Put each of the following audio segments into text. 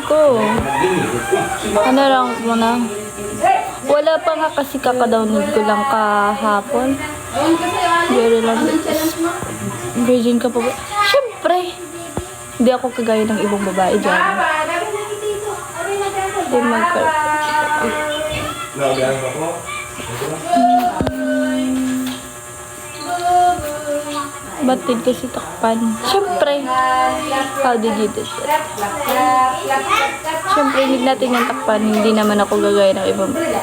ko. Ano rank mo na? Wala pa nga kasi kaka-download ko lang kahapon. Very lang. Virgin ka pa ba? Siyempre! Hindi ako kagaya ng ibang babae dyan. Hindi Ba't din kasi takpan? Siyempre! How did you do that? Siyempre, hindi natin yung takpan. Hindi naman ako gagaya ng ibang babae.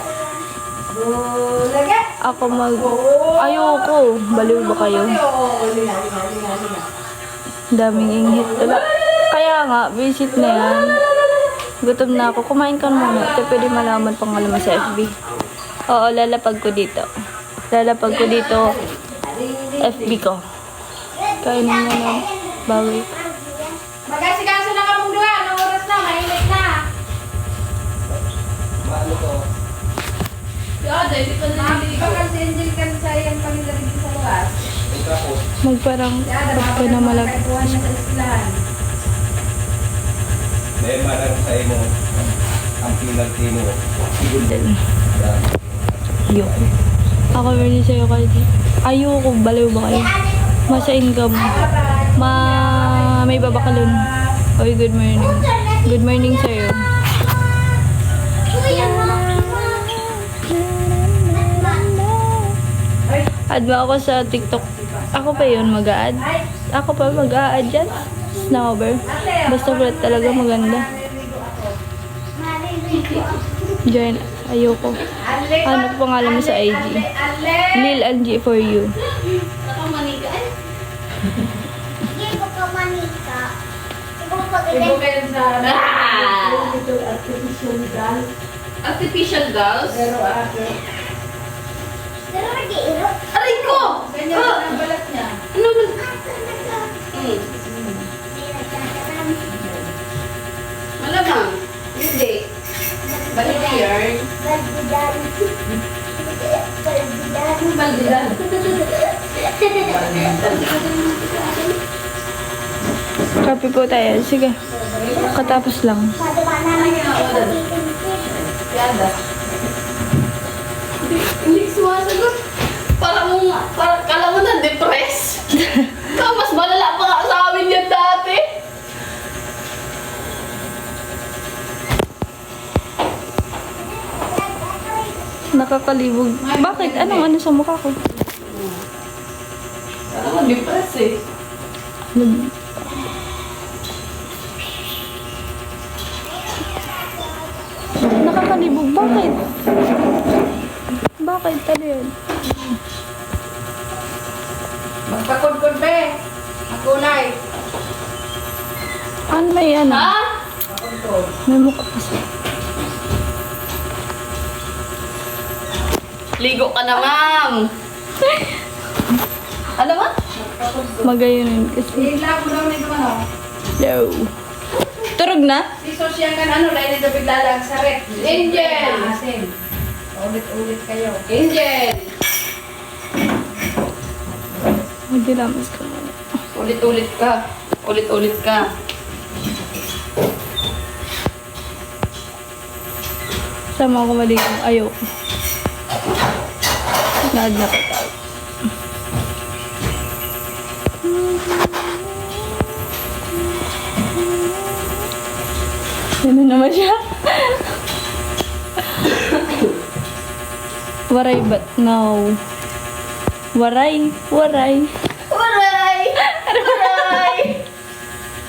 Ayoko. Baliw ba kayo? Daming inghit. Kaya nga, visit na yan. Gutom na ako. Kumain ka muna. Ito pwede malaman pangalaman sa FB. Oo, lalapag ko dito. FB ko. Kain mo na. Bawi. Mag-asikaso na ka mong duha. Anong oras na? Mainit na. Maano to? Hindi pa kasi Angel ka sa iyang pamilya rin sa luwas. Magparang pagka na malag. Dahil marang sa imo, ang pinag-tino. Ayoko. Ako rin sa'yo kasi. Ayoko. Baliw ba kayo? Masa income. May babakalon. Oy, good morning. Good morning sa'yo. Add ba ako sa TikTok? Ako pa yun mag-a-add. Ako pa mag-a-add dyan. Snowber. Basta bro, talaga maganda. Join. Ayoko. Ano pangalan mo sa IG? Lil Angie for you. Ibo kayo sa artificial girls? Pero aray ko! Ganyan ang balat niya. Ano ba? Malamang. Hindi. Balik yarn. Baldidan. Copy po tayo. Sige. Katapos lang. Yada. Hindi sumasagot. Parang kala mo na depressed. Mas malala pa nga sa amin yan dati. Nakakalibog. Bakit? Ano sa mukha ko? Parang depressed eh. Nakakalibog. Bakit? Bakit? Ano yun? Magpakod-kod be. Makulay. Ano may ano? Ha? May mukha kasi. Ligo ka na, ma'am. Ano ba? Magayonin kasi. Ilago daw nito ano? No. Turog na? Si Sosya kan ano, lain ito biglalag sa rep. Angel! Ulit-ulit kayo. Angel! Magdilamas ka muna. Ulit-ulit ka. Ulit-ulit ka. Sama ako maligong. Ayoko. Naad na kita. Ano naman siya? Waray but no. Waray. Waray! Waray!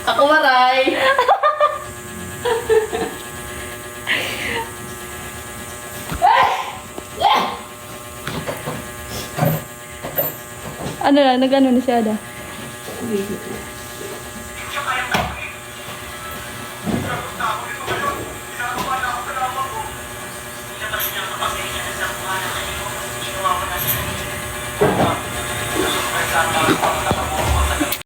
Ako waray! Ano na? Nag-ano na si Ada?